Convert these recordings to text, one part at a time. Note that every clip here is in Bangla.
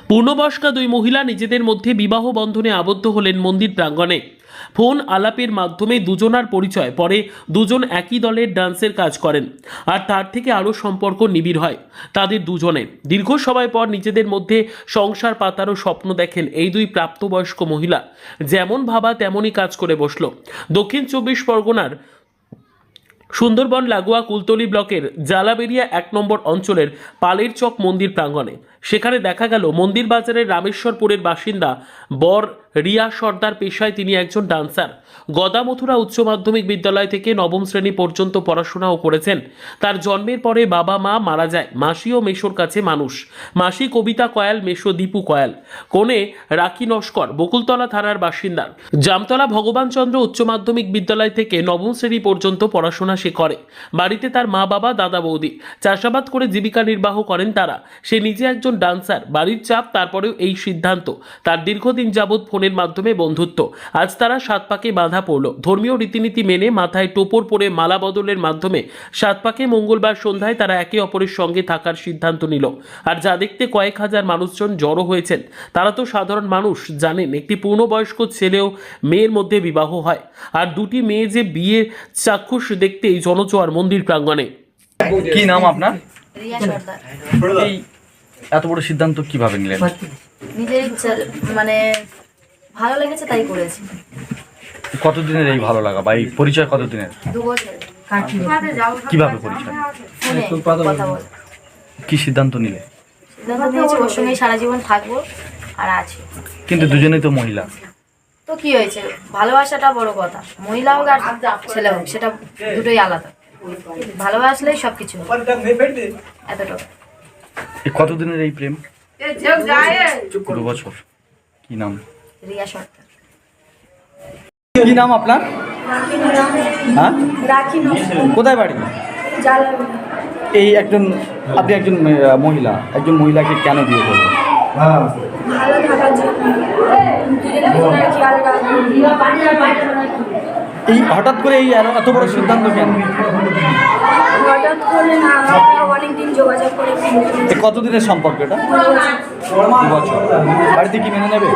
পূর্ণবয়স্কা দুই মহিলা নিজেদের মধ্যে বিবাহ বন্ধনে আবদ্ধ হলেন মন্দির প্রাঙ্গণে। ফোন আলাপের মাধ্যমে দুজনার পরিচয়, পরে দুজন একই দলের ডান্সের কাজ করেন, আর তার থেকে আরও সম্পর্ক নিবিড় হয় তাদের দুজনের। দীর্ঘ সময় পর নিজেদের মধ্যে সংসার পাতারও স্বপ্ন দেখেন এই দুই প্রাপ্তবয়স্ক মহিলা। যেমন ভাবা তেমনই কাজ করে বসল। দক্ষিণ 24 পরগনার সুন্দরবন লাগোয়া কুলতলি ব্লকের জালাবেরিয়া 1 নম্বর অঞ্চলের পালের চক মন্দির প্রাঙ্গণে। সেখানে দেখা গেল মন্দির বাজারের রামেশ্বরপুরের বাসিন্দা বর রিয়া সর্দার পেশায় তিনি একজন ডান্সার। গদামথুরা উচ্চ মাধ্যমিক বিদ্যালয় থেকে নবম শ্রেণী পর্যন্ত পড়াশোনাও করেছেন। তার জন্মের পরে বাবা মা মারা যায়। মাসি ও মেশোর কাছে মানুষ। মাসি কবিতা কয়াল, মেশো দীপু কয়াল। কোণে রাখি নস্কর বকুলতলা থানার বাসিন্দা। জামতলা ভগবানচন্দ্র উচ্চ মাধ্যমিক বিদ্যালয় থেকে নবম শ্রেণী পর্যন্ত পড়াশোনা সে করে। বাড়িতে তার মা বাবা, দাদা বৌদি। চাষাবাদ করে জীবিকা নির্বাহ করেন তারা। সে নিজে একজন ডান্সার। বাড়ির চাপ, তারপরেও এই সিদ্ধান্ত। তার দীর্ঘদিন যাবৎ ফোনের মাধ্যমে বন্ধুত্ব। আজ তারা 7 পাকে বাঁধা পড়ল। ধর্মীয় রীতিনীতি মেনে মাথায় টোপর পরে মালা বদলের মাধ্যমে 7 পাকে মঙ্গলবার সন্ধ্যায় তারা একে অপরের সঙ্গে থাকার সিদ্ধান্ত নিল। আর যা দেখতে কয়েক হাজার মানুষজন জড়ো হয়েছেন। তারা তো সাধারণ মানুষ, জানেন একটি পূর্ণবয়স্ক ছেলেও মেয়ের মধ্যে বিবাহ হয়। আর দুটি মেয়ে যে বিয়ে চাক্ষুষ দেখতেই জনজোয়ার মন্দির প্রাঙ্গণে। কি নাম আপনার? রিয়া সর্দার। এই এত বড় সিদ্ধান্ত কিভাবে নিলেন? নিজের ইচ্ছা, মানে ভালো লেগেছে তাই করেছি। কতদিনের এই ভালো লাগা বা এই পরিচয় কতদিনের? 2 বছর। কিভাবে পরিচয়? ফোনে কথা বল। কি সিদ্ধান্ত নিলে? সিদ্ধান্ত নিয়েছি ওর সঙ্গেই সারা জীবন থাকবো আর আছি। কিন্তু দুজনেই তো মহিলা। তো কি হয়েছে, ভালোবাসাটা বড় কথা। মহিলা হোক আর ছেলে হোক, সেটা দুটোই আলাদা। ভালোবাসলেই সব কিছু এতটা। এই কতদিনের এই প্রেম? 2 বছর। কি নাম? রিয়া সর্দার। কি নাম আপনার? হ্যাঁ, কোথায় বাড়ি? এই আপনি একজন মহিলাকে কেন বিয়ে করবেন? ভালো থাকার জন্য, খেয়াল রাখবো। এই হঠাৎ করে এই এত বড় সিদ্ধান্ত কেন? হঠাৎ করে না, আমরা অনেকদিন যোগাযোগ করে। কতদিনের সম্পর্ক এটা? 2 বছর। বাড়িতে কি মেনে নেবে?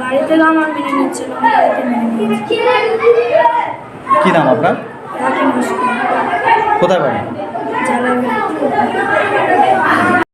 বাড়ি থেকে আমার মেনে নিচ্ছিল, বাড়িতে মেনে নিচ্ছে। কি নাম আপনার? রাখি নস্কর। কোথায় বাড়ি? জালাবেরিয়া।